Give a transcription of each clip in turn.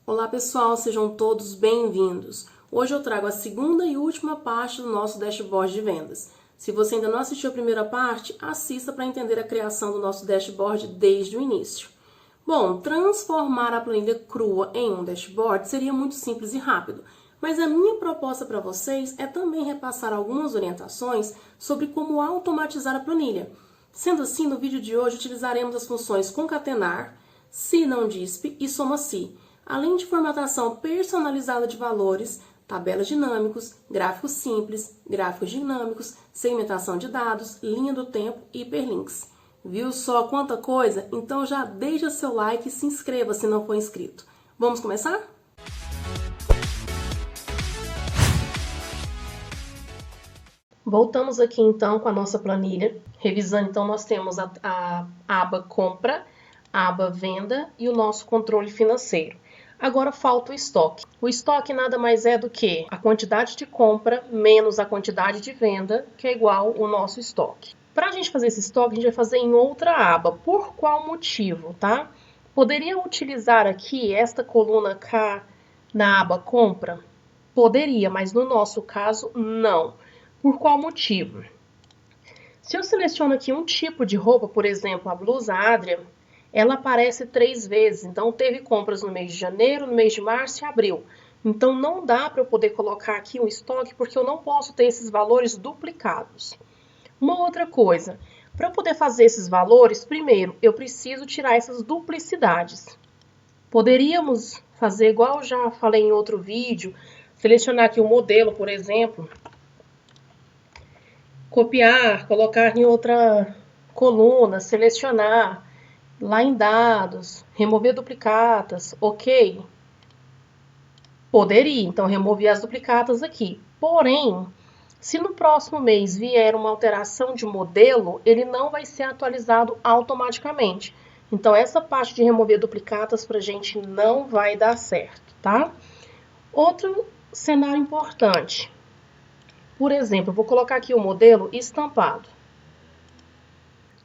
Olá pessoal, sejam todos bem-vindos. Hoje eu trago a segunda e última parte do nosso dashboard de vendas. Se você ainda não assistiu a primeira parte, assista para entender a criação do nosso dashboard desde o início. Bom, transformar a planilha crua em um dashboard seria muito simples e rápido, mas a minha proposta para vocês é também repassar algumas orientações sobre como automatizar a planilha. Sendo assim, no vídeo de hoje utilizaremos as funções concatenar, se não dispe e soma-se, além de formatação personalizada de valores, tabelas dinâmicos, gráficos simples, gráficos dinâmicos, segmentação de dados, linha do tempo e hiperlinks. Viu só quanta coisa? Então já deixa seu like e se inscreva se não for inscrito. Vamos começar? Voltamos aqui então com a nossa planilha. Revisando, então, nós temos a aba compra, a aba venda e o nosso controle financeiro. Agora falta o estoque. O estoque nada mais é do que a quantidade de compra menos a quantidade de venda, que é igual ao nosso estoque. Para a gente fazer esse estoque, a gente vai fazer em outra aba. Por qual motivo, tá? Poderia utilizar aqui esta coluna K na aba compra? Poderia, mas no nosso caso, não. Por qual motivo? Se eu seleciono aqui um tipo de roupa, por exemplo, a blusa Adria, ela aparece 3 vezes. Então, teve compras no mês de janeiro, no mês de março e abril. Então, não dá para eu poder colocar aqui um estoque, porque eu não posso ter esses valores duplicados. Uma outra coisa, para eu poder fazer esses valores, primeiro, eu preciso tirar essas duplicidades. Poderíamos fazer igual eu já falei em outro vídeo, selecionar aqui o modelo, por exemplo, copiar, colocar em outra coluna, selecionar, lá em dados, remover duplicatas, ok? Poderia, então remover as duplicatas aqui. Porém, se no próximo mês vier uma alteração de modelo, ele não vai ser atualizado automaticamente. Então, essa parte de remover duplicatas para a gente não vai dar certo, tá? Outro cenário importante. Por exemplo, eu vou colocar aqui o modelo estampado.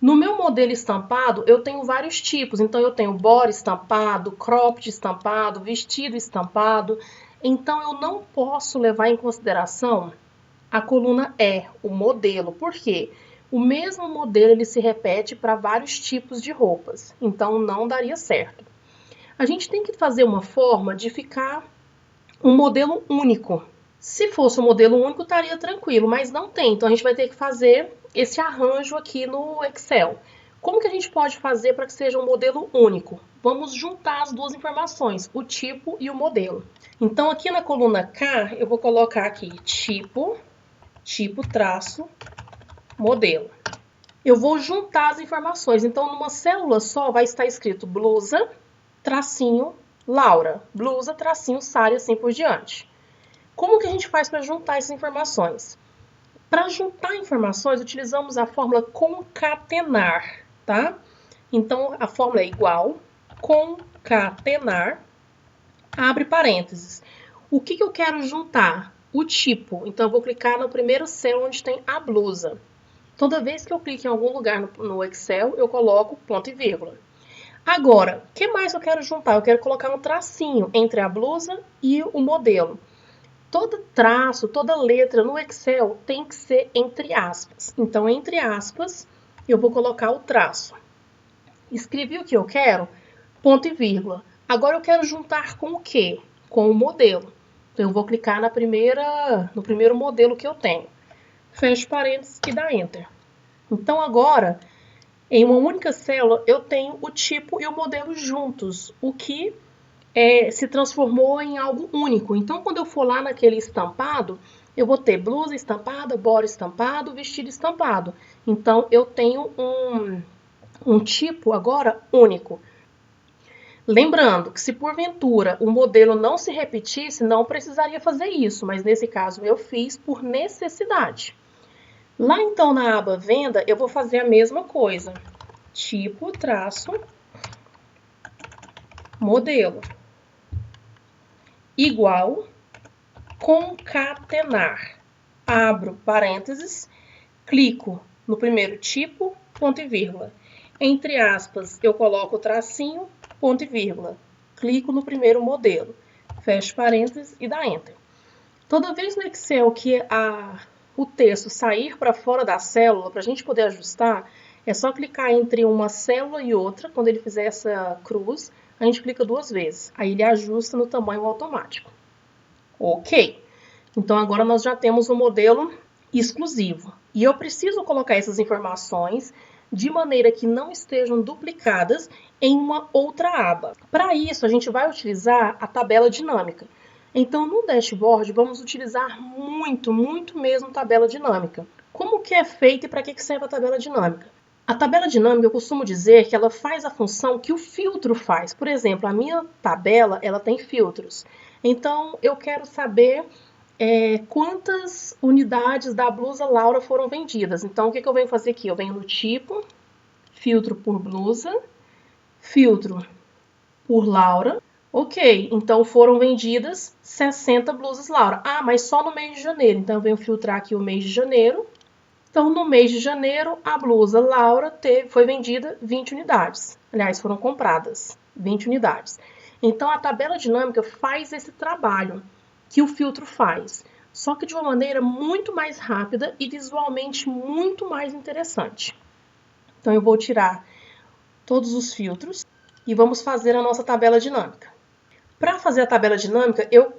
No meu modelo estampado, eu tenho vários tipos. Então, eu tenho body estampado, cropped estampado, vestido estampado. Então, eu não posso levar em consideração a coluna E, o modelo. Por quê? O mesmo modelo ele se repete para vários tipos de roupas. Então, não daria certo. A gente tem que fazer uma forma de ficar um modelo único. Se fosse um modelo único, estaria tranquilo, mas não tem. Então, a gente vai ter que fazer esse arranjo aqui no Excel. Como que a gente pode fazer para que seja um modelo único? Vamos juntar as duas informações, o tipo e o modelo. Então, aqui na coluna K, eu vou colocar aqui tipo traço, modelo. Eu vou juntar as informações. Então, numa célula só vai estar escrito blusa, tracinho, Laura, blusa, tracinho, Sara e assim por diante. Como que a gente faz para juntar essas informações? Para juntar informações, utilizamos a fórmula concatenar, tá? Então, a fórmula é igual, concatenar, abre parênteses. O que eu quero juntar? O tipo. Então, eu vou clicar no primeiro célula onde tem a blusa. Toda vez que eu clico em algum lugar no Excel, eu coloco ponto e vírgula. Agora, o que mais eu quero juntar? Eu quero colocar um tracinho entre a blusa e o modelo. Todo traço, toda letra no Excel tem que ser entre aspas. Então, entre aspas, eu vou colocar o traço. Escrevi o que eu quero, ponto e vírgula. Agora, eu quero juntar com o quê? Com o modelo. Então, eu vou clicar no primeiro modelo que eu tenho. Fecho parênteses e dá Enter. Então, agora, em uma única célula, eu tenho o tipo e o modelo juntos, o que se transformou em algo único. Então, quando eu for lá naquele estampado, eu vou ter blusa estampada, body estampado, vestido estampado. Então, eu tenho um tipo agora único. Lembrando que se porventura o modelo não se repetisse, não precisaria fazer isso, mas nesse caso eu fiz por necessidade. Lá então na aba venda, eu vou fazer a mesma coisa. Tipo, traço, modelo. Igual, concatenar. Abro parênteses, clico no primeiro tipo, ponto e vírgula. Entre aspas, eu coloco o tracinho, ponto e vírgula. clico no primeiro modelo, fecho parênteses e dá Enter. Toda vez no Excel que o texto sair para fora da célula, para a gente poder ajustar, é só clicar entre uma célula e outra. Quando ele fizer essa cruz, a gente clica 2 vezes. Aí ele ajusta no tamanho automático. Ok. Então agora nós já temos um modelo exclusivo. E eu preciso colocar essas informações de maneira que não estejam duplicadas em uma outra aba. Para isso, a gente vai utilizar a tabela dinâmica. Então, no dashboard, vamos utilizar muito mesmo tabela dinâmica. Como que é feita e para que serve a tabela dinâmica? A tabela dinâmica, eu costumo dizer que ela faz a função que o filtro faz. Por exemplo, a minha tabela, ela tem filtros. Então, eu quero saber quantas unidades da blusa Laura foram vendidas. Então, o que eu venho fazer aqui? Eu venho no tipo, filtro por blusa, filtro por Laura. Ok, então foram vendidas 60 blusas Laura. Ah, mas só no mês de janeiro. Então, eu venho filtrar aqui o mês de janeiro. Então, no mês de janeiro, a blusa Laura foi vendida 20 unidades. Aliás, foram compradas 20 unidades. Então, a tabela dinâmica faz esse trabalho que o filtro faz, só que de uma maneira muito mais rápida e visualmente muito mais interessante. Então, eu vou tirar todos os filtros e vamos fazer a nossa tabela dinâmica. Para fazer a tabela dinâmica, eu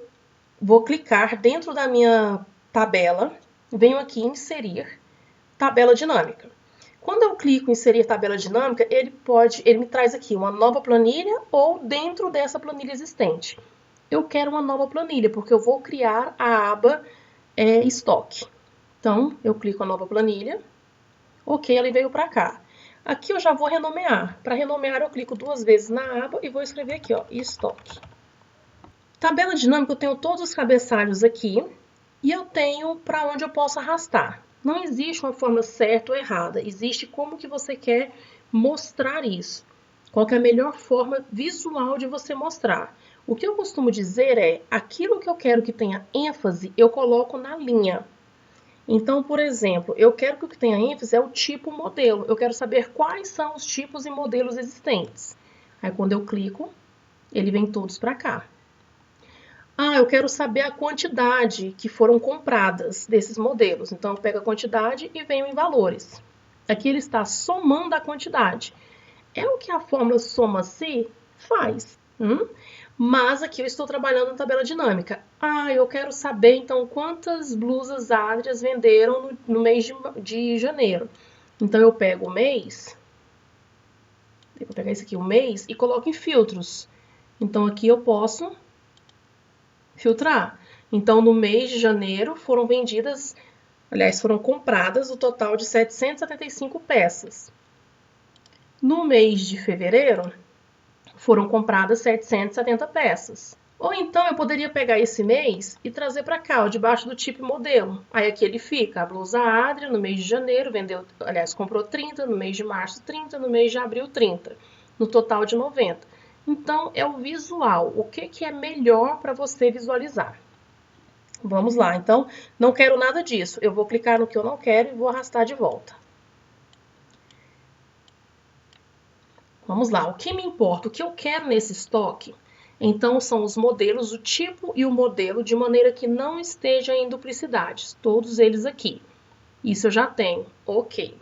vou clicar dentro da minha tabela, venho aqui em Inserir, Tabela Dinâmica. Quando eu clico em Inserir Tabela Dinâmica, ele me traz aqui uma nova planilha ou dentro dessa planilha existente. Eu quero uma nova planilha, porque eu vou criar a aba Estoque. Então, eu clico na nova planilha. Ok, ela veio para cá. Aqui eu já vou renomear. Para renomear, eu clico 2 vezes na aba e vou escrever aqui, ó, Estoque. Tabela dinâmica, eu tenho todos os cabeçalhos aqui e eu tenho para onde eu posso arrastar. Não existe uma forma certa ou errada, existe como que você quer mostrar isso. Qual que é a melhor forma visual de você mostrar. O que eu costumo dizer é, aquilo que eu quero que tenha ênfase, eu coloco na linha. Então, por exemplo, eu quero que o que tenha ênfase é o tipo modelo. Eu quero saber quais são os tipos e modelos existentes. Aí, quando eu clico, ele vem todos para cá. Ah, eu quero saber a quantidade que foram compradas desses modelos. Então, eu pego a quantidade e venho em valores. Aqui ele está somando a quantidade. É o que a fórmula soma-se faz. Mas aqui eu estou trabalhando na tabela dinâmica. Ah, eu quero saber, então, quantas blusas Adrias venderam no mês de janeiro. Então, eu pego o mês, vou pegar esse aqui, o mês, e coloco em filtros. Então, aqui eu posso filtrar. Então, no mês de janeiro, foram compradas o total de 775 peças. No mês de fevereiro, foram compradas 770 peças. Ou então, eu poderia pegar esse mês e trazer para cá, ó, debaixo do tipo modelo. Aí aqui ele fica, a blusa Adria, no mês de janeiro, comprou 30, no mês de março 30, no mês de abril 30, no total de 90. Então, é o visual, o que é melhor para você visualizar. Vamos lá, então, não quero nada disso. Eu vou clicar no que eu não quero e vou arrastar de volta. Vamos lá, o que me importa, o que eu quero nesse estoque, então, são os modelos, o tipo e o modelo, de maneira que não esteja em duplicidades, todos eles aqui. Isso eu já tenho, ok.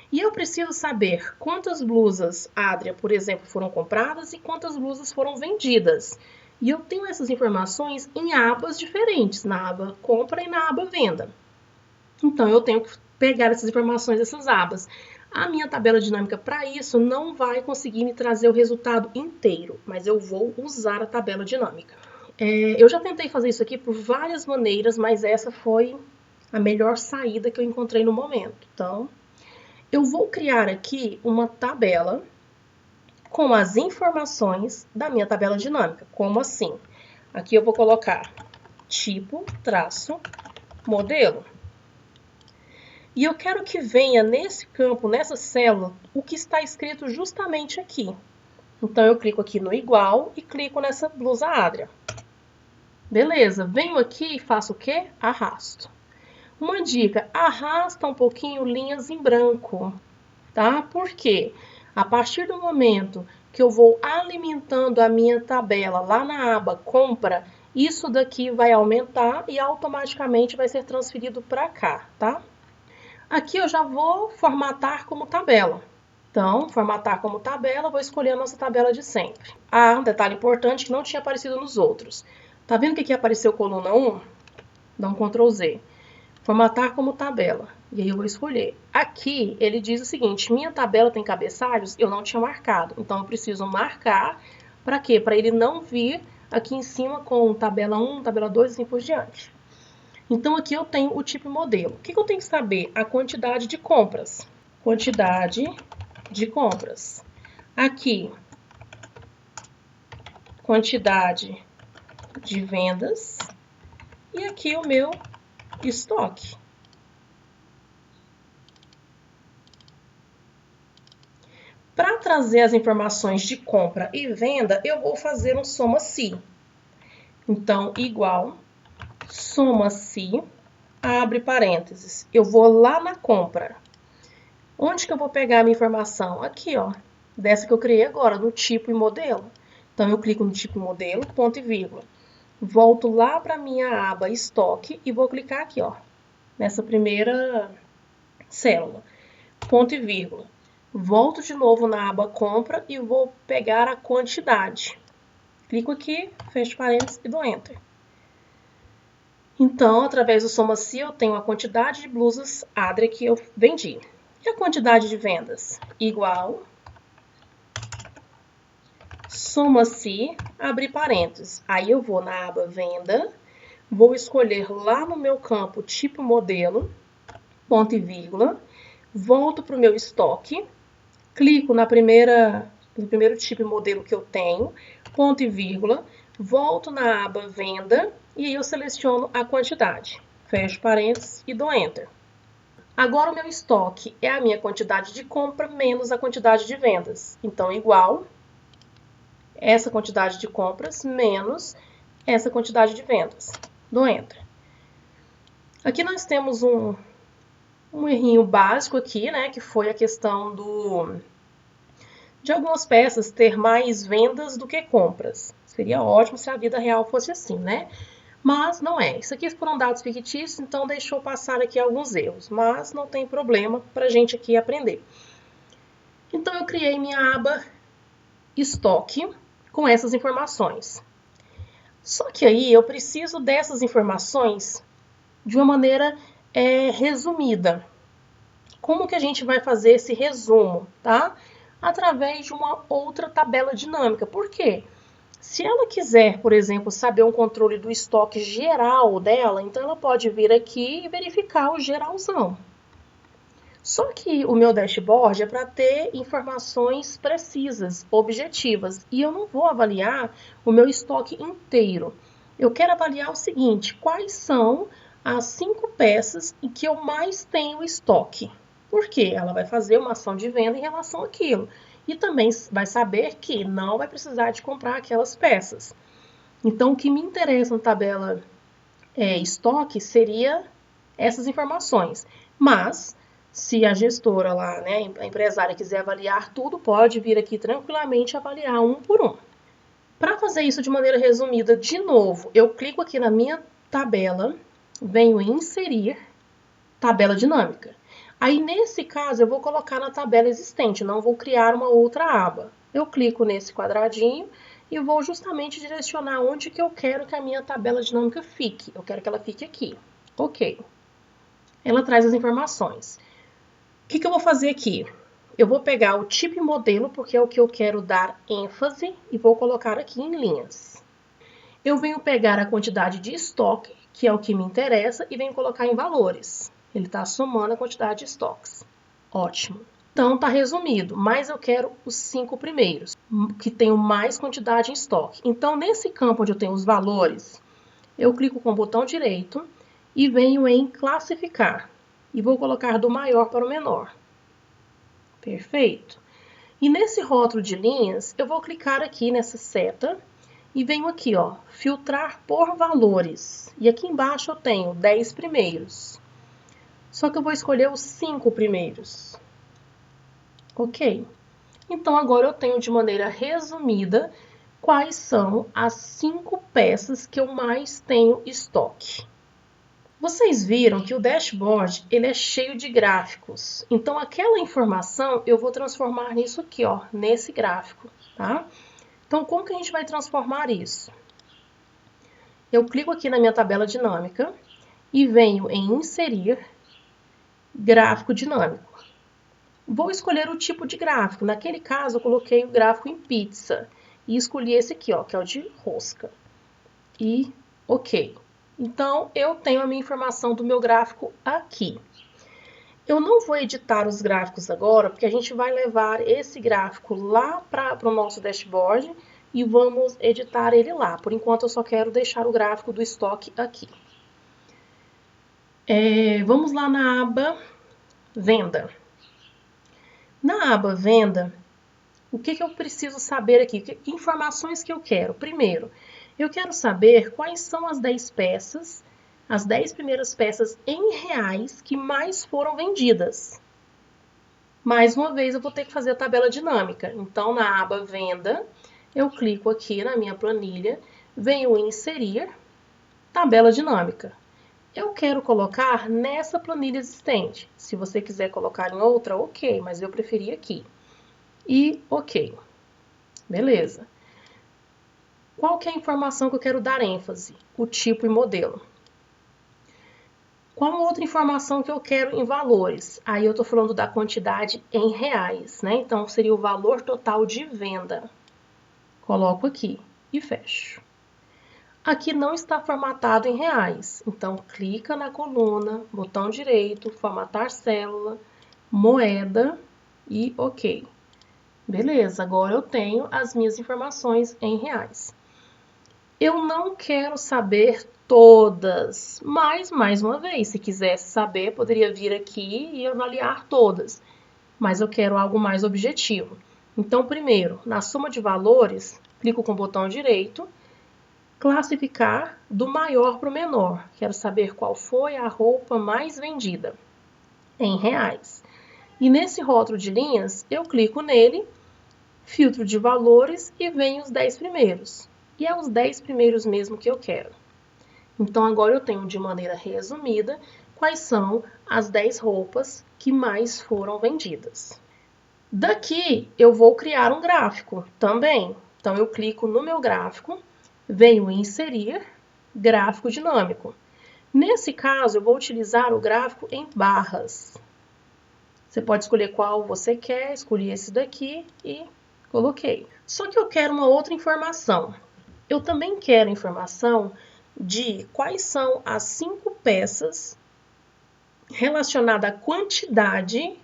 E eu preciso saber quantas blusas Adria, por exemplo, foram compradas e quantas blusas foram vendidas. E eu tenho essas informações em abas diferentes, na aba compra e na aba venda. Então, eu tenho que pegar essas informações dessas abas. A minha tabela dinâmica para isso não vai conseguir me trazer o resultado inteiro, mas eu vou usar a tabela dinâmica. Eu já tentei fazer isso aqui por várias maneiras, mas essa foi a melhor saída que eu encontrei no momento. Então, eu vou criar aqui uma tabela com as informações da minha tabela dinâmica. Como assim? Aqui eu vou colocar tipo, traço, modelo. E eu quero que venha nesse campo, nessa célula, o que está escrito justamente aqui. Então, eu clico aqui no igual e clico nessa blusa Adria. Beleza, venho aqui e faço o quê? Arrasto. Uma dica, arrasta um pouquinho linhas em branco, tá? Por quê? A partir do momento que eu vou alimentando a minha tabela lá na aba compra, isso daqui vai aumentar e automaticamente vai ser transferido para cá, tá? Aqui eu já vou formatar como tabela. Então, formatar como tabela, vou escolher a nossa tabela de sempre. Ah, um detalhe importante que não tinha aparecido nos outros. Tá vendo que aqui apareceu coluna 1? Dá um Ctrl Z. Formatar como tabela. E aí eu vou escolher. Aqui ele diz o seguinte, minha tabela tem cabeçalhos, eu não tinha marcado. Então eu preciso marcar, para quê? Para ele não vir aqui em cima com tabela 1, tabela 2 e assim por diante. Então aqui eu tenho o tipo e modelo. O que eu tenho que saber? A quantidade de compras. Quantidade de compras. Aqui, quantidade de vendas. E aqui o meu estoque. Para trazer as informações de compra e venda, eu vou fazer um soma-se. Então, igual, soma-se, abre parênteses. Eu vou lá na compra. Onde que eu vou pegar a minha informação? Aqui, ó, dessa que eu criei agora, no tipo e modelo. Então, eu clico no tipo e modelo, ponto e vírgula. Volto lá para a minha aba estoque e vou clicar aqui, ó, nessa primeira célula, ponto e vírgula. Volto de novo na aba compra e vou pegar a quantidade. Clico aqui, fecho parênteses e dou Enter. Então, através do soma-se, eu tenho a quantidade de blusas Adria que eu vendi. E a quantidade de vendas? Igual, soma-se, abrir parênteses. Aí eu vou na aba venda, vou escolher lá no meu campo tipo modelo, ponto e vírgula, volto para o meu estoque, clico no primeiro tipo e modelo que eu tenho, ponto e vírgula, volto na aba venda e aí eu seleciono a quantidade. Fecho parênteses e dou Enter. Agora o meu estoque é a minha quantidade de compra menos a quantidade de vendas. Então, igual essa quantidade de compras menos essa quantidade de vendas. Dou Enter. Aqui nós temos um errinho básico aqui, né, que foi a questão de algumas peças ter mais vendas do que compras. Seria ótimo se a vida real fosse assim, né? Mas não é. Isso aqui foram dados fictícios, então deixou passar aqui alguns erros, mas não tem problema para a gente aqui aprender. Então eu criei minha aba estoque com essas informações. Só que aí eu preciso dessas informações de uma maneira resumida. Como que a gente vai fazer esse resumo, tá? Através de uma outra tabela dinâmica. Por quê? Se ela quiser, por exemplo, saber um controle do estoque geral dela, então ela pode vir aqui e verificar o geralzão. Só que o meu dashboard é para ter informações precisas, objetivas, e eu não vou avaliar o meu estoque inteiro. Eu quero avaliar o seguinte, quais são as 5 peças em que eu mais tenho estoque? Porque ela vai fazer uma ação de venda em relação àquilo. E também vai saber que não vai precisar de comprar aquelas peças. Então, o que me interessa na tabela estoque seria essas informações. Mas, se a gestora lá, né, a empresária quiser avaliar tudo, pode vir aqui tranquilamente avaliar um por um. Para fazer isso de maneira resumida, de novo, eu clico aqui na minha tabela, venho em inserir tabela dinâmica. Aí, nesse caso, eu vou colocar na tabela existente, não vou criar uma outra aba. Eu clico nesse quadradinho e vou justamente direcionar onde que eu quero que a minha tabela dinâmica fique. Eu quero que ela fique aqui. Ok. Ela traz as informações. O que eu vou fazer aqui? Eu vou pegar o tipo e modelo, porque é o que eu quero dar ênfase, e vou colocar aqui em linhas. Eu venho pegar a quantidade de estoque, que é o que me interessa, e venho colocar em valores. Ele está somando a quantidade de estoques. Ótimo. Então, está resumido, mas eu quero os 5 primeiros, que tenham mais quantidade em estoque. Então, nesse campo onde eu tenho os valores, eu clico com o botão direito e venho em classificar. E vou colocar do maior para o menor. Perfeito. E nesse rótulo de linhas, eu vou clicar aqui nessa seta e venho aqui, ó, filtrar por valores. E aqui embaixo eu tenho 10 primeiros. Só que eu vou escolher os 5 primeiros. Ok. Então, agora eu tenho de maneira resumida quais são as 5 peças que eu mais tenho estoque. Vocês viram que o dashboard ele é cheio de gráficos. Então, aquela informação eu vou transformar nisso aqui, ó, nesse gráfico, tá? Então, como que a gente vai transformar isso? Eu clico aqui na minha tabela dinâmica e venho em inserir gráfico dinâmico. Vou escolher o tipo de gráfico. Naquele caso, eu coloquei o gráfico em pizza e escolhi esse aqui, ó, que é o de rosca. E OK. Então, eu tenho a minha informação do meu gráfico aqui. Eu não vou editar os gráficos agora, porque a gente vai levar esse gráfico lá para o nosso dashboard e vamos editar ele lá. Por enquanto, eu só quero deixar o gráfico do estoque aqui. Vamos lá na aba Venda. Na aba Venda, o que eu preciso saber aqui? Que informações que eu quero? Primeiro, eu quero saber quais são as 10 peças, as 10 primeiras peças em reais que mais foram vendidas. Mais uma vez, eu vou ter que fazer a tabela dinâmica. Então, na aba Venda, eu clico aqui na minha planilha, venho em Inserir, Tabela Dinâmica. Eu quero colocar nessa planilha existente. Se você quiser colocar em outra, OK, mas eu preferi aqui. E OK. Beleza. Qual que é a informação que eu quero dar ênfase? O tipo e modelo. Qual outra informação que eu quero em valores? Aí eu estou falando da quantidade em reais, né? Então, seria o valor total de venda. Coloco aqui e fecho. Aqui não está formatado em reais, então clica na coluna, botão direito, formatar célula, moeda e OK. Beleza, agora eu tenho as minhas informações em reais. Eu não quero saber todas, mas, mais uma vez, se quisesse saber, poderia vir aqui e avaliar todas. Mas eu quero algo mais objetivo. Então, primeiro, na soma de valores, clico com o botão direito, classificar do maior para o menor. Quero saber qual foi a roupa mais vendida em reais. E nesse rótulo de linhas, eu clico nele, filtro de valores e venho os 10 primeiros. E é os 10 primeiros mesmo que eu quero. Então, agora eu tenho de maneira resumida quais são as 10 roupas que mais foram vendidas. Daqui, eu vou criar um gráfico também. Então, eu clico no meu gráfico, venho em Inserir, Gráfico Dinâmico. Nesse caso, eu vou utilizar o gráfico em barras. Você pode escolher qual você quer, escolhi esse daqui e coloquei. Só que eu quero uma outra informação. Eu também quero informação de quais são as 5 peças relacionadas à quantidade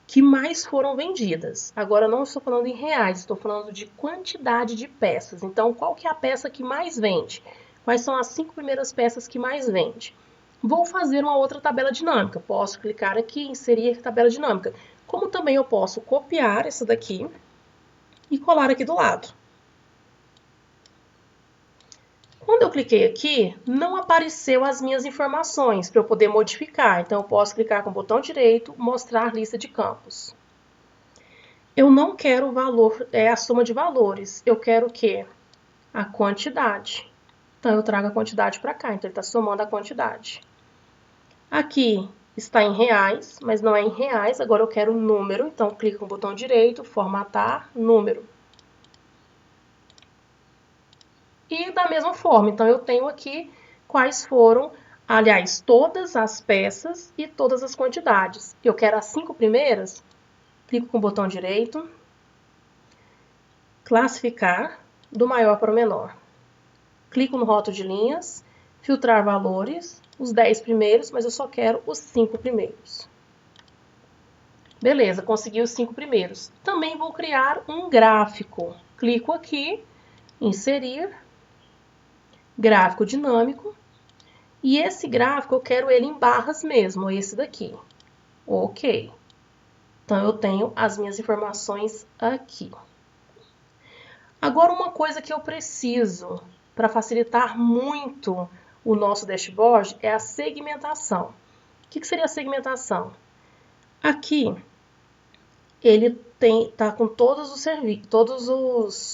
que mais foram vendidas. Agora, não estou falando em reais, estou falando de quantidade de peças. Então, qual que é a peça que mais vende? Quais são as 5 primeiras peças que mais vende? Vou fazer uma outra tabela dinâmica. Posso clicar aqui e inserir tabela dinâmica. Como também eu posso copiar essa daqui e colar aqui do lado. Quando eu cliquei aqui, não apareceu as minhas informações para eu poder modificar. Então, eu posso clicar com o botão direito, mostrar lista de campos. Eu não quero o valor, a soma de valores. Eu quero o quê? A quantidade. Então, eu trago a quantidade para cá. Então, ele está somando a quantidade. Aqui está em reais, mas não é em reais. Agora, eu quero o número. Então, clico com o botão direito, formatar, número. E da mesma forma, então eu tenho aqui quais foram, aliás, todas as peças e todas as quantidades. Eu quero as 5 primeiras, clico com o botão direito, classificar, do maior para o menor. Clico no rótulo de linhas, filtrar valores, os 10 primeiros, mas eu só quero os 5 primeiros. Beleza, consegui os 5 primeiros. Também vou criar um gráfico. Clico aqui, inserir, gráfico dinâmico, e esse gráfico eu quero ele em barras mesmo, esse daqui. OK. Então, eu tenho as minhas informações aqui. Agora, uma coisa que eu preciso para facilitar muito o nosso dashboard é a segmentação. O que seria a segmentação? Aqui, ele tá com todos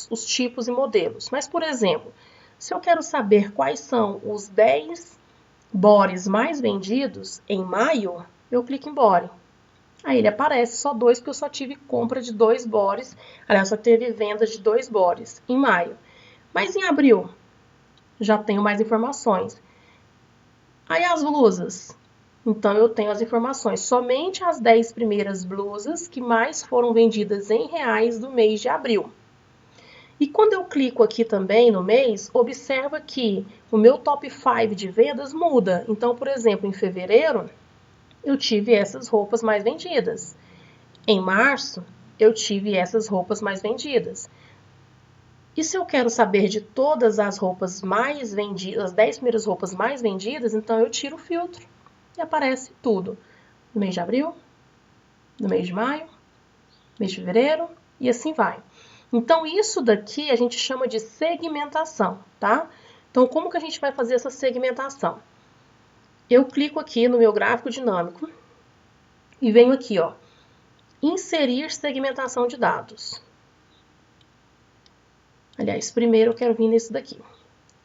os tipos e modelos. Mas, por exemplo, se eu quero saber quais são os 10 bores mais vendidos em maio, eu clico em bore. Aí ele aparece só 2, porque eu só tive compra de 2 bores. Aliás, só teve venda de 2 bores em maio. Mas em abril, já tenho mais informações. Aí as blusas. Então, eu tenho as informações. Somente as 10 primeiras blusas que mais foram vendidas em reais do mês de abril. E quando eu clico aqui também no mês, observa que o meu top 5 de vendas muda. Então, por exemplo, em fevereiro, eu tive essas roupas mais vendidas. Em março, eu tive essas roupas mais vendidas. E se eu quero saber de todas as roupas mais vendidas, as 10 primeiras roupas mais vendidas, então eu tiro o filtro e aparece tudo. No mês de abril, no mês de maio, mês de fevereiro e assim vai. Então, isso daqui a gente chama de segmentação, tá? Então, como que a gente vai fazer essa segmentação? Eu clico aqui no meu gráfico dinâmico e venho aqui, ó, inserir segmentação de dados. Aliás, primeiro eu quero vir nesse daqui.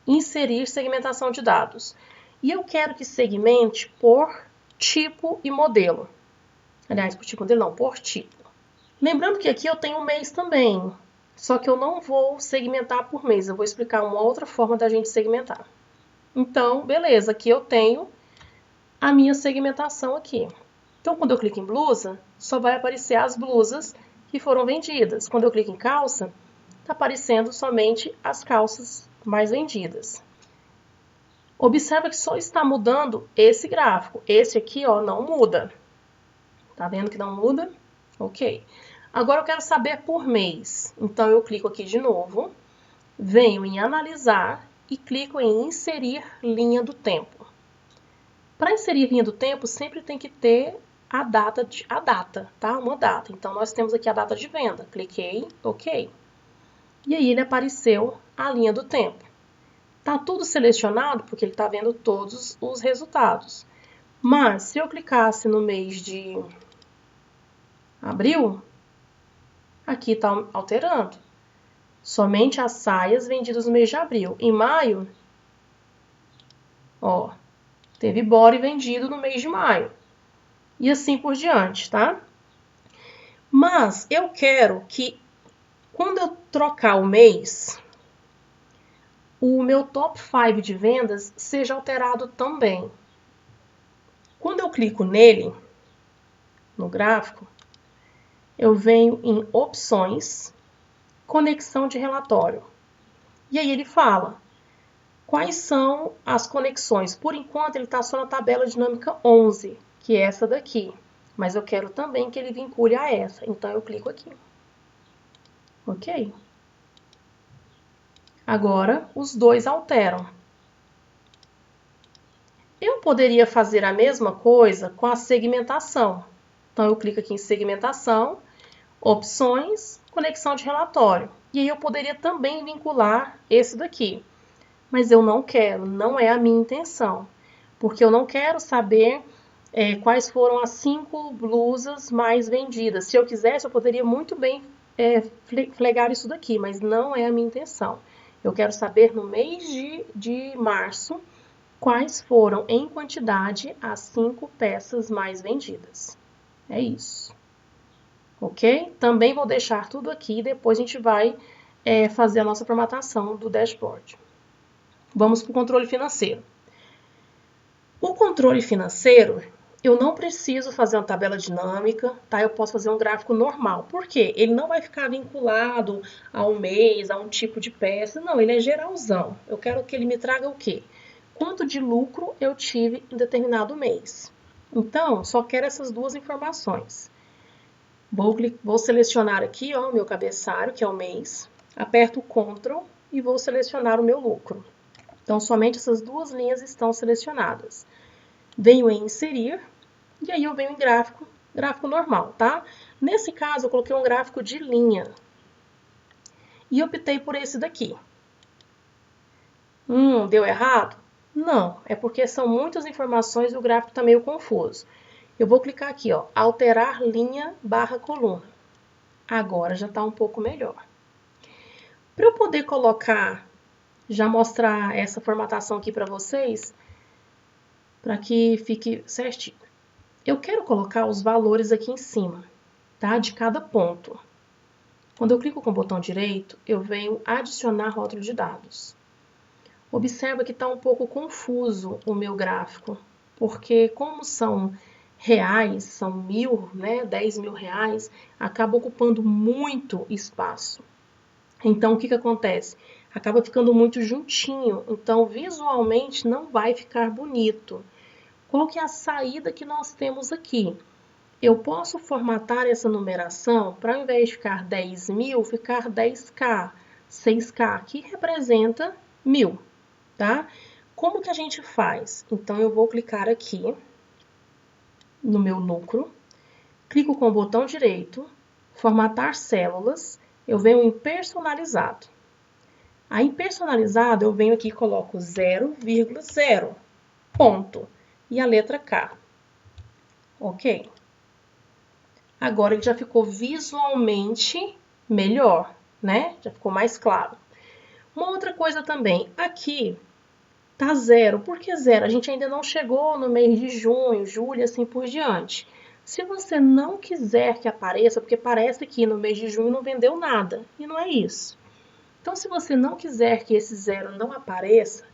Inserir segmentação de dados. E eu quero que segmente por tipo e modelo. Aliás, por tipo e modelo não, por tipo. Lembrando que aqui eu tenho um mês também. Só que eu não vou segmentar por mês. Eu vou explicar uma outra forma da gente segmentar. Então, beleza. Aqui eu tenho a minha segmentação aqui. Então, quando eu clico em blusa, só vai aparecer as blusas que foram vendidas. Quando eu clico em calça, está aparecendo somente as calças mais vendidas. Observa que só está mudando esse gráfico. Esse aqui, ó, não muda. Tá vendo que não muda? Ok. Agora eu quero saber por mês. Então, eu clico aqui de novo, venho em analisar e clico em inserir linha do tempo. Para inserir linha do tempo, sempre tem que ter a data, tá? Uma data. Então, nós temos aqui a data de venda. Cliquei, ok. E aí, ele apareceu a linha do tempo. Tá tudo selecionado porque ele está vendo todos os resultados. Mas, se eu clicasse no mês de abril, aqui está alterando. Somente as saias vendidas no mês de abril. Em maio, ó, teve body vendido no mês de maio. E assim por diante, tá? Mas eu quero que, quando eu trocar o mês, o meu top 5 de vendas seja alterado também. Quando eu clico nele, no gráfico, eu venho em opções, conexão de relatório. E aí ele fala quais são as conexões. Por enquanto, ele está só na tabela dinâmica 11, que é essa daqui. Mas eu quero também que ele vincule a essa. Então, eu clico aqui. Ok? Agora, os dois alteram. Eu poderia fazer a mesma coisa com a segmentação. Então, eu clico aqui em segmentação, opções, conexão de relatório. E aí eu poderia também vincular esse daqui. Mas eu não quero, não é a minha intenção. Porque eu não quero saber quais foram as 5 blusas mais vendidas. Se eu quisesse, eu poderia muito bem flegar isso daqui, mas não é a minha intenção. Eu quero saber no mês de março quais foram, em quantidade, as 5 peças mais vendidas. É isso. Ok? Também vou deixar tudo aqui e depois a gente vai fazer a nossa formatação do dashboard. Vamos para o controle financeiro. O controle financeiro, eu não preciso fazer uma tabela dinâmica, tá? Eu posso fazer um gráfico normal. Por quê? Ele não vai ficar vinculado a um mês, a um tipo de peça. Não, ele é geralzão. Eu quero que ele me traga o quê? Quanto de lucro eu tive em determinado mês. Então, só quero essas duas informações. Vou selecionar aqui, ó, o meu cabeçalho, que é o mês. Aperto o Ctrl e vou selecionar o meu lucro. Então, somente essas duas linhas estão selecionadas. Venho em inserir e aí eu venho em gráfico normal, tá? Nesse caso, eu coloquei um gráfico de linha e optei por esse daqui. Deu errado? Não, é porque são muitas informações e o gráfico está meio confuso. Eu vou clicar aqui, ó, alterar linha / coluna. Agora já está um pouco melhor. Para eu poder colocar, já mostrar essa formatação aqui para vocês, para que fique certinho. Eu quero colocar os valores aqui em cima, tá? De cada ponto. Quando eu clico com o botão direito, eu venho adicionar rótulo de dados. Observa que está um pouco confuso o meu gráfico, porque como são reais, são 1.000, né, 10 mil reais, acaba ocupando muito espaço. Então, o que acontece? Acaba ficando muito juntinho, então visualmente não vai ficar bonito. Qual que é a saída que nós temos aqui? Eu posso formatar essa numeração para, ao invés de ficar 10 mil, ficar 10K, 6K, que representa 1.000, tá? Como que a gente faz? Então, eu vou clicar aqui no meu lucro, clico com o botão direito, formatar células, eu venho em personalizado. Aí, em personalizado, eu venho aqui e coloco 0,0, ponto, e a letra K. Ok? Agora ele já ficou visualmente melhor, né? Já ficou mais claro. Uma outra coisa também, aqui tá 0. Por que 0? A gente ainda não chegou no mês de junho, julho, assim por diante. Se você não quiser que apareça, porque parece que no mês de junho não vendeu nada, e não é isso. Então, se você não quiser que esse 0 não apareça,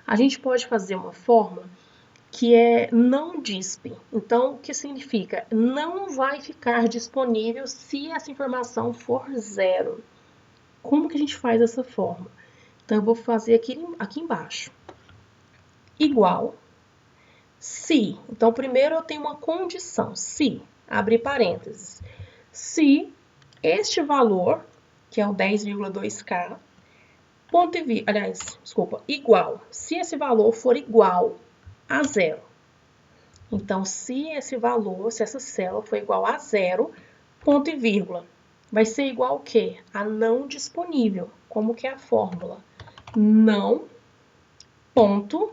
a gente pode fazer uma forma que é não dispe. Então, o que significa? Não vai ficar disponível se essa informação for 0. Como que a gente faz essa forma? Então, eu vou fazer aqui embaixo. Igual, se. Então, primeiro eu tenho uma condição, se, abre parênteses. Se este valor, que é o 10,2K, ponto e vírgula, aliás, desculpa, igual. Se esse valor for igual a 0. Então, se esse valor, se essa célula for igual a 0, ponto e vírgula, vai ser igual ao quê? A não disponível. Como que é a fórmula? Não, ponto,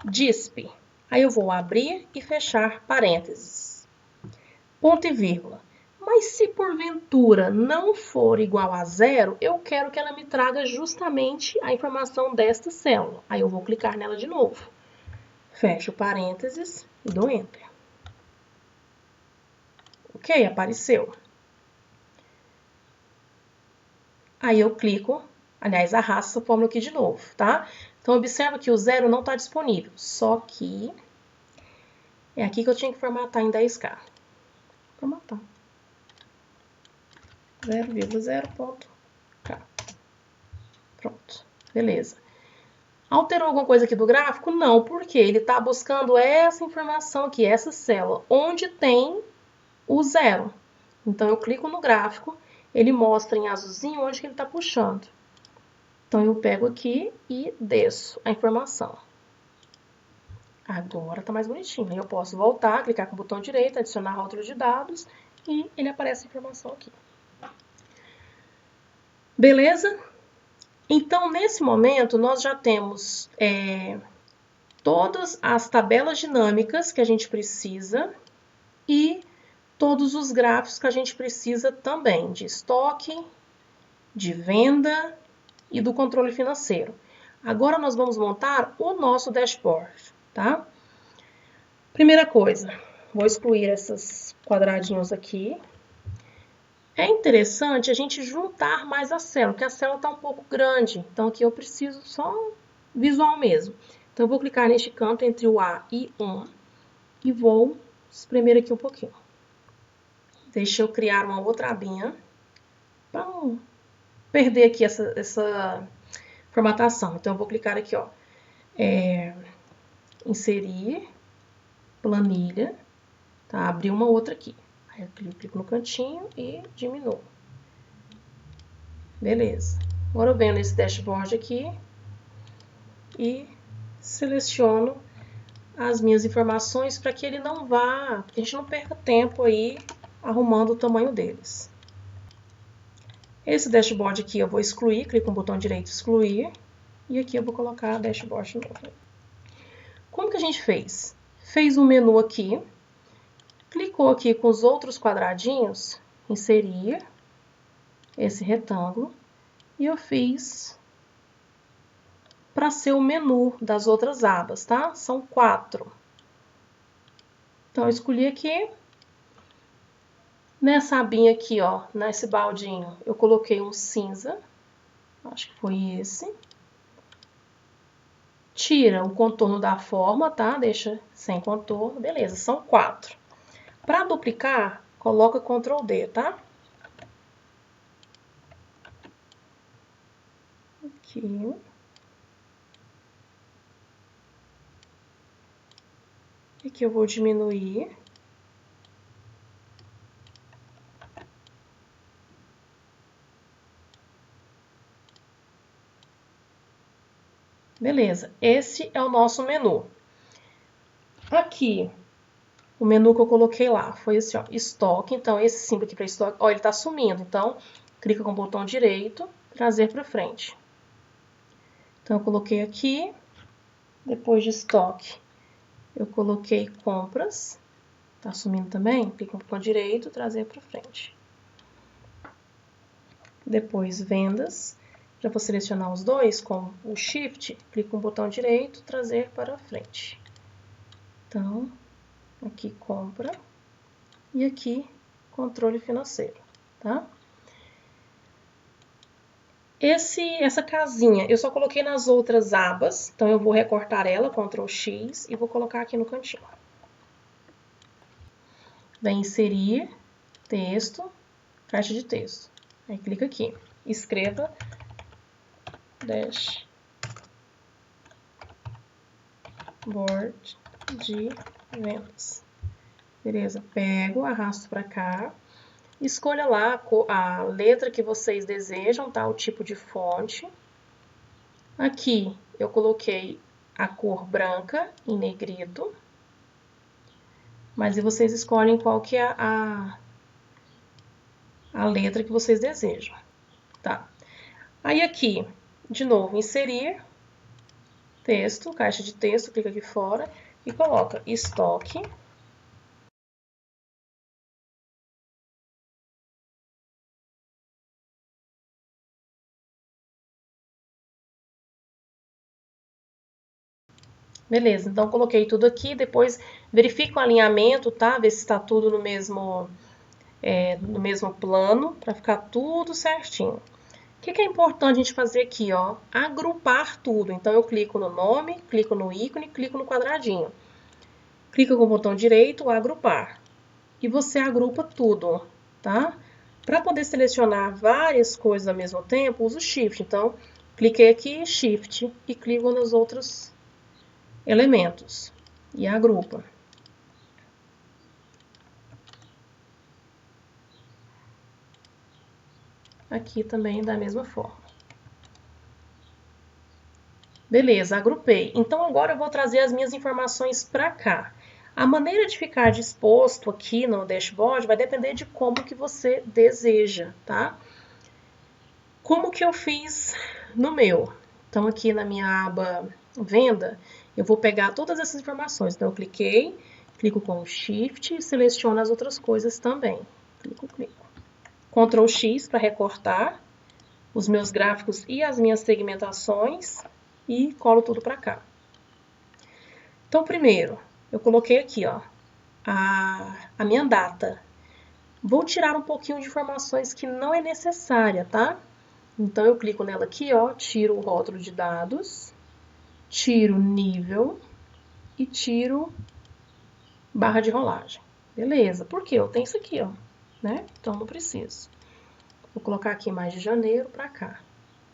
disp. Aí eu vou abrir e fechar parênteses. Ponto e vírgula. Mas se porventura não for igual a 0, eu quero que ela me traga justamente a informação desta célula. Aí eu vou clicar nela de novo. Fecho parênteses e dou Enter. Ok, apareceu. Aí eu clico, aliás, arrasto essa fórmula aqui de novo, tá? Então, observa que o 0 não está disponível, só que é aqui que eu tinha que formatar em 10K. Formatar. 0,0.k. Pronto, beleza. Alterou alguma coisa aqui do gráfico? Não, porque ele está buscando essa informação aqui, essa célula, onde tem o 0. Então, eu clico no gráfico, ele mostra em azulzinho onde que ele está puxando. Então, eu pego aqui e desço a informação. Agora está mais bonitinho. Eu posso voltar, clicar com o botão direito, adicionar rótulo de dados e ele aparece a informação aqui. Beleza? Então, nesse momento, nós já temos todas as tabelas dinâmicas que a gente precisa e todos os gráficos que a gente precisa também, de estoque, de venda e do controle financeiro. Agora, nós vamos montar o nosso dashboard, tá? Primeira coisa, vou excluir esses quadradinhos aqui. É interessante a gente juntar mais a célula, porque a célula está um pouco grande. Então, aqui eu preciso só visual mesmo. Então, eu vou clicar neste canto entre o A e 1 e vou espremer aqui um pouquinho. Deixa eu criar uma outra abinha para não perder aqui essa formatação. Então, eu vou clicar aqui, ó, inserir, planilha, tá? Abrir uma outra aqui. Aí eu clico no cantinho e diminuo. Beleza. Agora eu venho nesse dashboard aqui e seleciono as minhas informações para que ele não vá, que a gente não perca tempo aí arrumando o tamanho deles. Esse dashboard aqui eu vou excluir, clico no botão direito excluir e aqui eu vou colocar dashboard novo. Como que a gente fez? Fez um menu aqui, clicou aqui com os outros quadradinhos, inserir, esse retângulo e eu fiz para ser o menu das outras abas, tá? São 4. Então, eu escolhi aqui. Nessa abinha aqui, ó, nesse baldinho, eu coloquei um cinza. Acho que foi esse. Tira o contorno da forma, tá? Deixa sem contorno. Beleza, são 4. Para duplicar, coloca Ctrl D, tá? Aqui. Aqui eu vou diminuir. Beleza, esse é o nosso menu. Aqui, o menu que eu coloquei lá foi esse, ó, estoque. Então, esse símbolo aqui para estoque, ó, ele tá sumindo. Então, clica com o botão direito, trazer para frente. Então, eu coloquei aqui, depois de estoque, eu coloquei compras. Tá sumindo também? Clica com o botão direito, trazer para frente. Depois, vendas. Já vou selecionar os dois com o Shift, clico com o botão direito, trazer para frente. Então, aqui compra e aqui controle financeiro, tá? Essa casinha eu só coloquei nas outras abas, então eu vou recortar ela, Ctrl X, e vou colocar aqui no cantinho. Vem inserir texto, caixa de texto. Aí clica aqui, escreva dashboard de vendas. Beleza, pego, arrasto para cá, escolha lá a letra que vocês desejam, tá? O tipo de fonte. Aqui eu coloquei a cor branca em negrito, mas e vocês escolhem qual que é a letra que vocês desejam, tá? Aí aqui, de novo, inserir texto, caixa de texto, clica aqui fora e coloca estoque. Beleza, então coloquei tudo aqui, depois verifico o alinhamento, tá? Ver se está tudo no mesmo plano, para ficar tudo certinho. O que é importante a gente fazer aqui, ó? Agrupar tudo. Então, eu clico no nome, clico no ícone, clico no quadradinho. Clica com o botão direito, agrupar. E você agrupa tudo, tá? Para poder selecionar várias coisas ao mesmo tempo, uso Shift. Então, cliquei aqui, Shift, e clico nos outros elementos. E agrupa. Aqui também da mesma forma. Beleza, agrupei. Então, agora eu vou trazer as minhas informações para cá. A maneira de ficar disposto aqui no dashboard vai depender de como que você deseja, tá? Como que eu fiz no meu? Então, aqui na minha aba Venda, eu vou pegar todas essas informações. Então, eu clico com o Shift e seleciono as outras coisas também. Clico. Ctrl X para recortar os meus gráficos e as minhas segmentações e colo tudo para cá. Então, primeiro, eu coloquei aqui, ó, a minha data. Vou tirar um pouquinho de informações que não é necessária, tá? Então, eu clico nela aqui, ó, tiro o rótulo de dados, tiro nível e tiro barra de rolagem. Beleza, por quê? Eu tenho isso aqui, ó, né? Então, não preciso. Vou colocar aqui mais de janeiro para cá,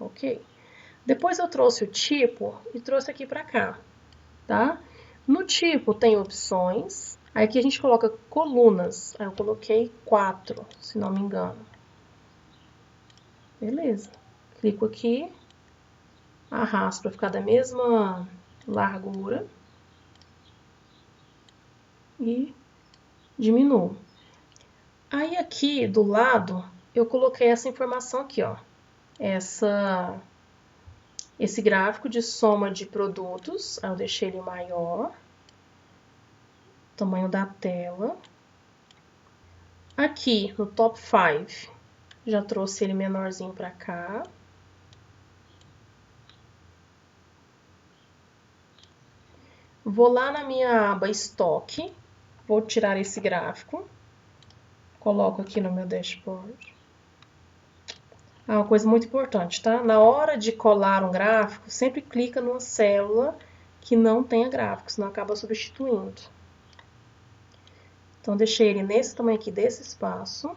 ok? Depois eu trouxe o tipo e trouxe aqui para cá, tá? No tipo tem opções, aí aqui a gente coloca colunas, aí eu coloquei 4, se não me engano. Beleza. Clico aqui, arrasto para ficar da mesma largura e diminuo. Aí aqui do lado eu coloquei essa informação aqui, ó, esse gráfico de soma de produtos, aí eu deixei ele maior, tamanho da tela. Aqui no top 5 Já trouxe ele menorzinho para cá. Vou lá na minha aba Estoque, vou tirar esse gráfico, coloco aqui no meu dashboard. Ah, uma coisa muito importante, tá? Na hora de colar um gráfico, sempre clica numa célula que não tenha gráfico, senão acaba substituindo. Então, deixei ele nesse tamanho aqui desse espaço.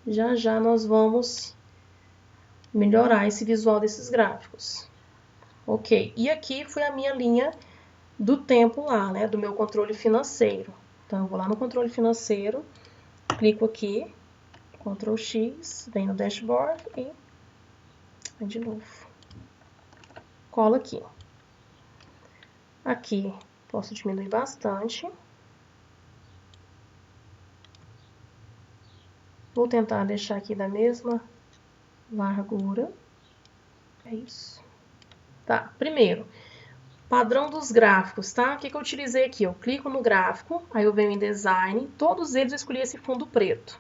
Já já nós vamos melhorar esse visual desses gráficos. Ok, e aqui foi a minha linha do tempo lá, né, do meu controle financeiro. Então, eu vou lá no controle financeiro, clico aqui, Ctrl X, vem no dashboard e vem de novo. Cola aqui. Aqui, posso diminuir bastante. Vou tentar deixar aqui da mesma largura. É isso. Tá, primeiro, padrão dos gráficos, tá? O que eu utilizei aqui? Eu clico no gráfico, aí eu venho em Design, todos eles eu escolhi esse fundo preto.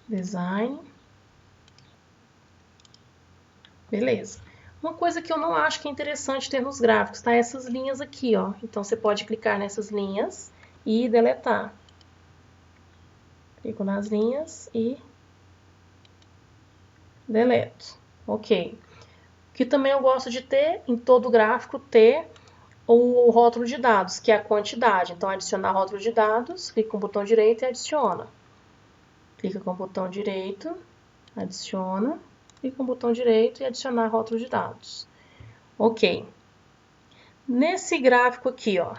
Design. Beleza. Uma coisa que eu não acho que é interessante ter nos gráficos, tá? Essas linhas aqui, ó. Então, você pode clicar nessas linhas e deletar. Clico nas linhas e deleto. Ok. O que também eu gosto de ter, em todo gráfico, ter o rótulo de dados, que é a quantidade. Então, adicionar rótulo de dados, clica com o botão direito e adiciona. Clica com o botão direito, adiciona. Clica com o botão direito e adicionar rótulo de dados. Ok. Nesse gráfico aqui, ó,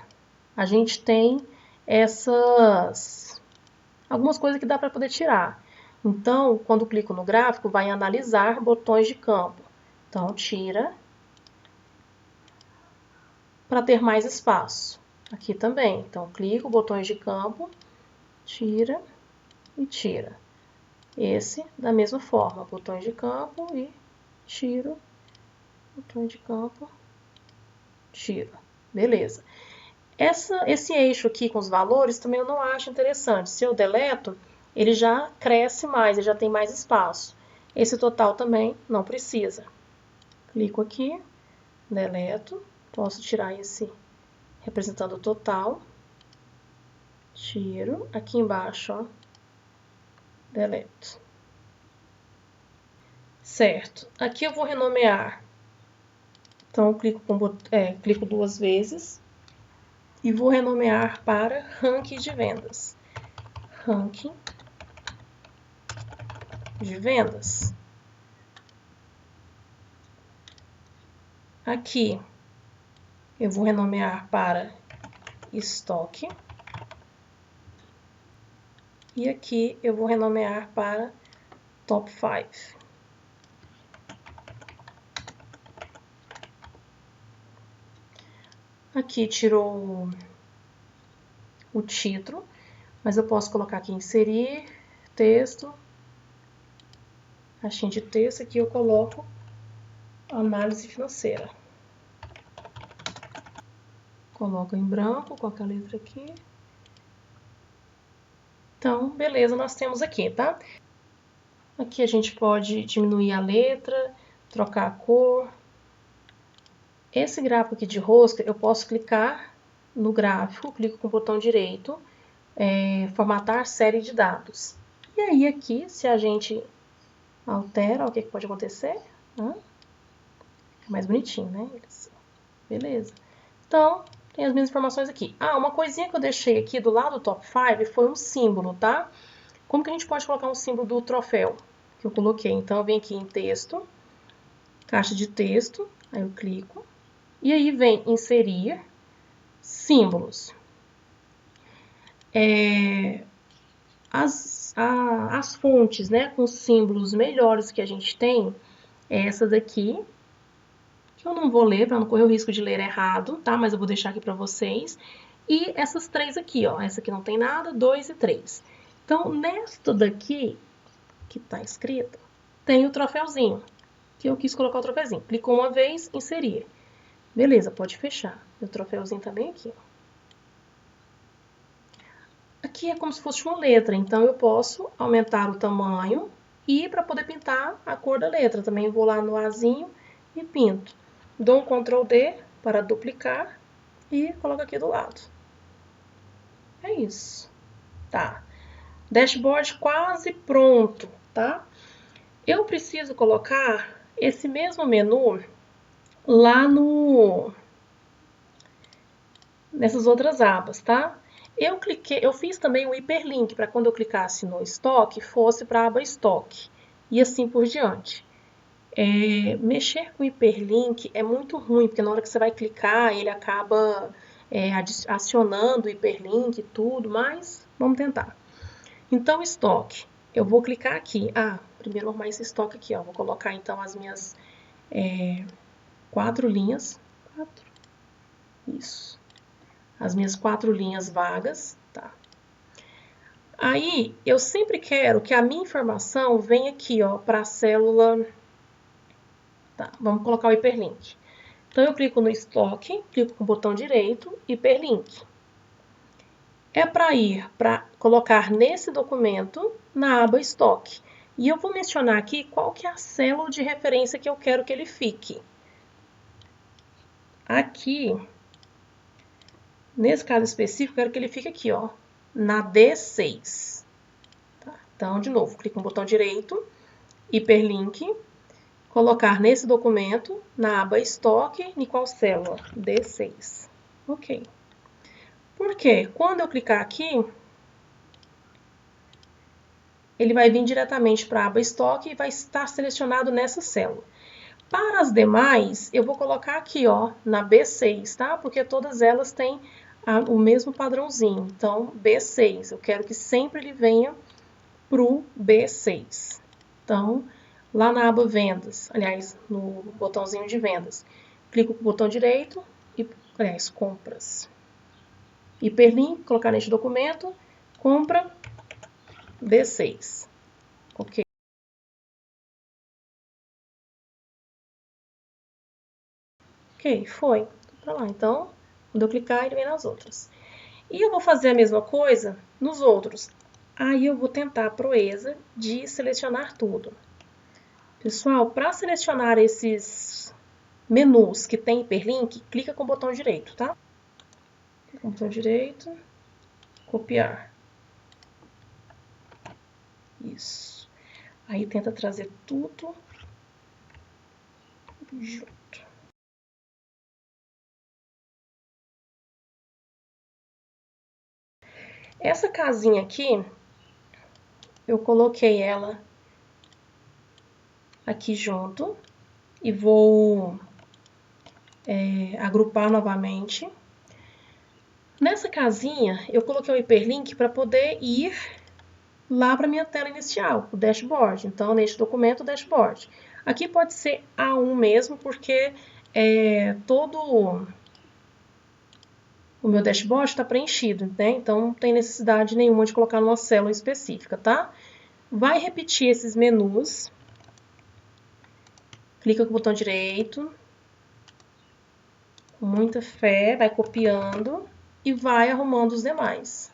a gente tem algumas coisas que dá para poder tirar. Então, quando clico no gráfico, vai analisar botões de campo. Então, tira para ter mais espaço. Aqui também. Então, clico, botões de campo, tira e tira. Esse, da mesma forma, botões de campo e tiro, botões de campo, tiro. Beleza. Esse eixo aqui com os valores também eu não acho interessante. Se eu deleto, ele já cresce mais, ele já tem mais espaço. Esse total também não precisa. Clico aqui, deleto, posso tirar esse representando o total. Tiro, aqui embaixo, ó, deleto. Certo, aqui eu vou renomear. Então, eu clico duas vezes e vou renomear para ranking de vendas. Ranking de vendas. Aqui eu vou renomear para estoque. E aqui eu vou renomear para top 5. Aqui tirou o título, mas eu posso colocar aqui inserir, texto, caixinha de texto, aqui eu coloco análise financeira. Coloco em branco, coloco a letra aqui. Então, beleza, nós temos aqui, tá? Aqui a gente pode diminuir a letra, trocar a cor. Esse gráfico aqui de rosca, eu posso clicar no gráfico, clico com o botão direito, formatar série de dados. E aí aqui, se a gente altera, o que pode acontecer? Fica mais bonitinho, né? Beleza. Então, tem as minhas informações aqui. Ah, uma coisinha que eu deixei aqui do lado do top 5 foi um símbolo, tá? Como que a gente pode colocar um símbolo do troféu que eu coloquei? Então, eu venho aqui em texto, caixa de texto, aí eu clico. E aí vem inserir símbolos. As fontes, né, com símbolos melhores que a gente tem, é essa daqui, que eu não vou ler para não correr o risco de ler errado, tá? Mas eu vou deixar aqui para vocês. E essas três aqui, ó, essa aqui não tem nada, 2 e 3. Então, nesta daqui, que tá escrito, tem o troféuzinho, que eu quis colocar o troféuzinho. Clicou uma vez, inserir. Beleza, pode fechar. Meu troféuzinho tá bem aqui, ó. Aqui é como se fosse uma letra, então eu posso aumentar o tamanho e para poder pintar a cor da letra. Também vou lá no Azinho e pinto. Dou um Ctrl D para duplicar e coloco aqui do lado. É isso. Tá. Dashboard quase pronto, tá? Eu preciso colocar esse mesmo menu lá nessas outras abas, tá? Eu fiz também um hiperlink para quando eu clicasse no estoque, fosse para a aba estoque e assim por diante. Mexer com hiperlink é muito ruim, porque na hora que você vai clicar, ele acaba acionando o hiperlink e tudo, mas vamos tentar. Então, estoque. Eu vou clicar aqui. Primeiro vou arrumar esse estoque aqui, ó. Vou colocar então as minhas 4 linhas. Isso. As minhas 4 linhas vagas, tá? Aí, eu sempre quero que a minha informação venha aqui, ó, para a célula. Tá, vamos colocar o hiperlink. Então, eu clico no estoque, clico com o botão direito, hiperlink. É para ir para colocar nesse documento na aba estoque. E eu vou mencionar aqui qual que é a célula de referência que eu quero que ele fique. Aqui, nesse caso específico, eu quero que ele fique aqui, ó, na D6. Tá? Então, de novo, clico no botão direito, hiperlink, colocar nesse documento, na aba estoque, em qual célula? D6. Ok. Por quê? Quando eu clicar aqui, ele vai vir diretamente para a aba estoque e vai estar selecionado nessa célula. Para as demais, eu vou colocar aqui, ó, na B6, tá? Porque todas elas têm o mesmo padrãozinho. Então, B6, eu quero que sempre ele venha para o B6. Então, lá na aba vendas, aliás, no botãozinho de vendas, clico com o botão direito e, aliás, compras. Hiperlink, colocar neste documento, compra B6. Ok. Ok, foi. Pra lá. Então, quando eu clicar, ele vem nas outras. E eu vou fazer a mesma coisa nos outros. Aí eu vou tentar a proeza de selecionar tudo. Pessoal, para selecionar esses menus que tem hiperlink, clica com o botão direito, tá? Clica com o botão direito, copiar. Isso. Aí tenta trazer tudo junto. Essa casinha aqui, eu coloquei ela aqui junto e vou agrupar novamente. Nessa casinha, eu coloquei o hiperlink para poder ir lá para minha tela inicial, o dashboard. Então, neste documento, o dashboard. Aqui pode ser A1 mesmo, porque todo o meu dashboard está preenchido, né? Então, não tem necessidade nenhuma de colocar numa célula específica, tá? Vai repetir esses menus. Clica com o botão direito. Com muita fé, vai copiando e vai arrumando os demais.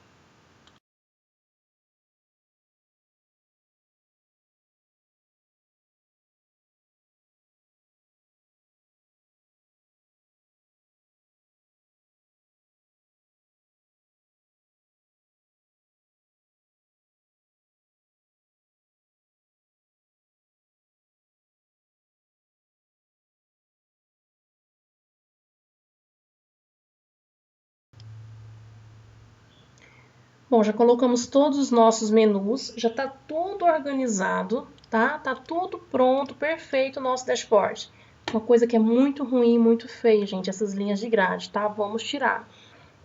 Bom, já colocamos todos os nossos menus, já está tudo organizado, tá? Tá tudo pronto, perfeito o nosso dashboard. Uma coisa que é muito ruim, muito feia, gente, essas linhas de grade, tá? Vamos tirar.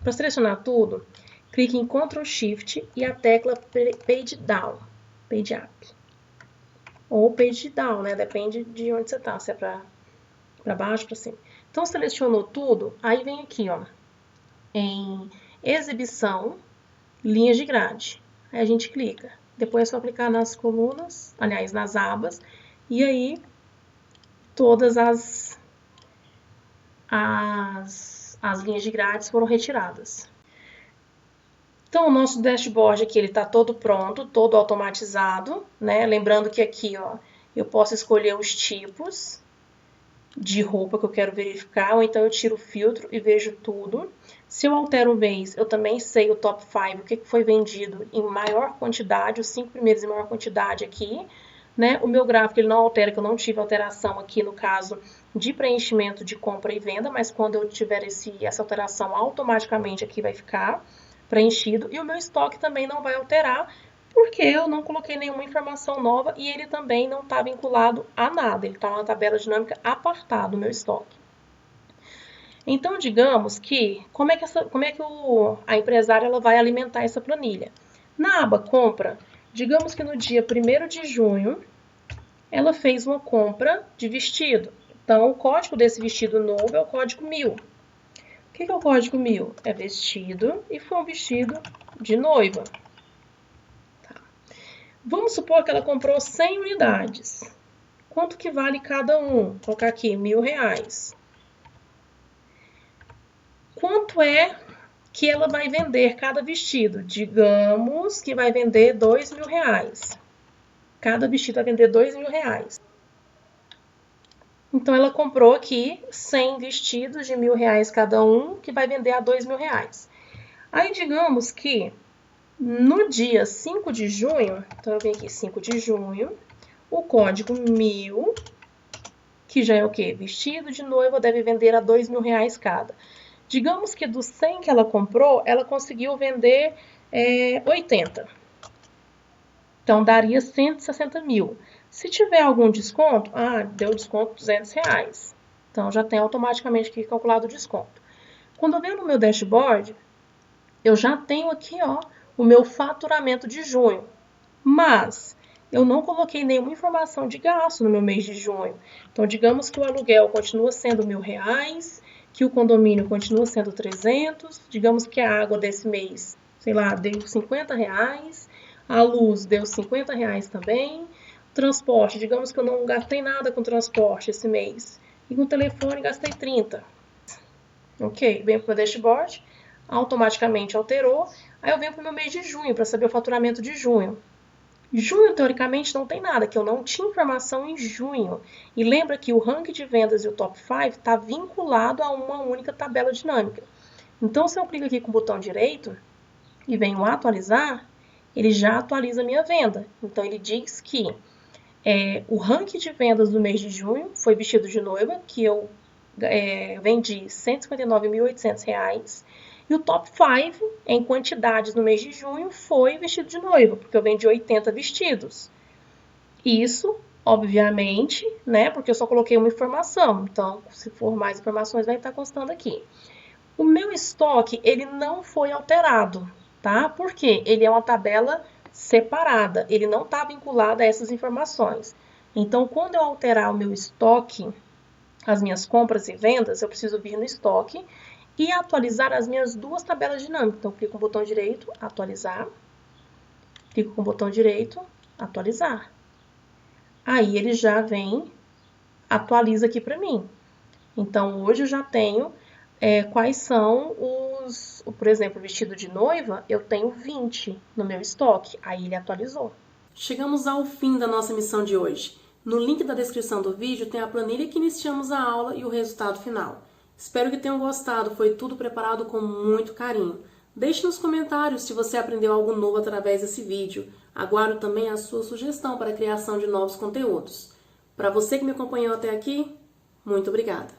Para selecionar tudo, clique em Ctrl Shift e a tecla Page Down, Page Up. Ou Page Down, né? Depende de onde você tá, se é para baixo, para cima. Então, selecionou tudo, aí vem aqui, ó, em Exibição, linhas de grade. Aí a gente clica. Depois é só clicar nas colunas, aliás, nas abas, e aí todas as as linhas de grades foram retiradas. Então, o nosso dashboard aqui, ele está todo pronto, todo automatizado, né? Lembrando que aqui, ó, eu posso escolher os tipos de roupa que eu quero verificar, ou então eu tiro o filtro e vejo tudo. Se eu altero o mês, eu também sei o top 5, o que foi vendido em maior quantidade, os 5 primeiros em maior quantidade aqui, né? O meu gráfico, ele não altera, que eu não tive alteração aqui no caso de preenchimento de compra e venda, mas quando eu tiver essa alteração, automaticamente aqui vai ficar preenchido. E o meu estoque também não vai alterar, porque eu não coloquei nenhuma informação nova e ele também não está vinculado a nada. Ele está na tabela dinâmica apartado, o meu estoque. Então, digamos que, como é que a empresária ela vai alimentar essa planilha? Na aba compra, digamos que no dia 1º de junho, ela fez uma compra de vestido. Então, o código desse vestido novo é o código 1000. O que é o código 1000? É vestido e foi um vestido de noiva. Tá. Vamos supor que ela comprou 100 unidades. Quanto que vale cada um? Vou colocar aqui, R$1.000. Quanto é que ela vai vender cada vestido? Digamos que vai vender R$2.000. Cada vestido vai vender R$2.000. Então, ela comprou aqui 100 vestidos de R$1.000 cada um, que vai vender a R$2.000. Aí, digamos que no dia 5 de junho, então eu venho aqui 5 de junho, o código 1000, que já é o quê? Vestido de noiva deve vender a R$2.000 cada. Digamos que dos 100 que ela comprou, ela conseguiu vender 80. Então, daria 160 mil. Se tiver algum desconto, deu desconto R$200. Então, já tem automaticamente aqui calculado o desconto. Quando eu venho no meu dashboard, eu já tenho aqui, ó, o meu faturamento de junho. Mas eu não coloquei nenhuma informação de gasto no meu mês de junho. Então, digamos que o aluguel continua sendo R$1.000, que o condomínio continua sendo 300, digamos que a água desse mês, sei lá, deu R$50, a luz deu R$50 também, transporte, digamos que eu não gastei nada com transporte esse mês, e com telefone gastei 30. Ok, venho para o dashboard, automaticamente alterou, aí eu venho para o meu mês de junho, para saber o faturamento de junho. Junho, teoricamente, não tem nada, que eu não tinha informação em junho. E lembra que o ranking de vendas e o top 5 está vinculado a uma única tabela dinâmica. Então, se eu clico aqui com o botão direito e venho atualizar, ele já atualiza a minha venda. Então, ele diz que o ranking de vendas do mês de junho foi vestido de noiva, que eu vendi R$ 159.800. E o top 5, em quantidades no mês de junho, foi vestido de noiva, porque eu vendi 80 vestidos. Isso, obviamente, né, porque eu só coloquei uma informação. Então, se for mais informações, vai estar constando aqui. O meu estoque, ele não foi alterado, tá? Porque ele é uma tabela separada, ele não está vinculado a essas informações. Então, quando eu alterar o meu estoque, as minhas compras e vendas, eu preciso vir no estoque e atualizar as minhas duas tabelas dinâmicas. Então, clico com o botão direito, atualizar. Clico com o botão direito, atualizar. Aí, ele já vem, atualiza aqui para mim. Então, hoje eu já tenho quais são por exemplo, vestido de noiva, eu tenho 20 no meu estoque. Aí, ele atualizou. Chegamos ao fim da nossa missão de hoje. No link da descrição do vídeo tem a planilha que iniciamos a aula e o resultado final. Espero que tenham gostado, foi tudo preparado com muito carinho. Deixe nos comentários se você aprendeu algo novo através desse vídeo. Aguardo também a sua sugestão para a criação de novos conteúdos. Para você que me acompanhou até aqui, muito obrigada!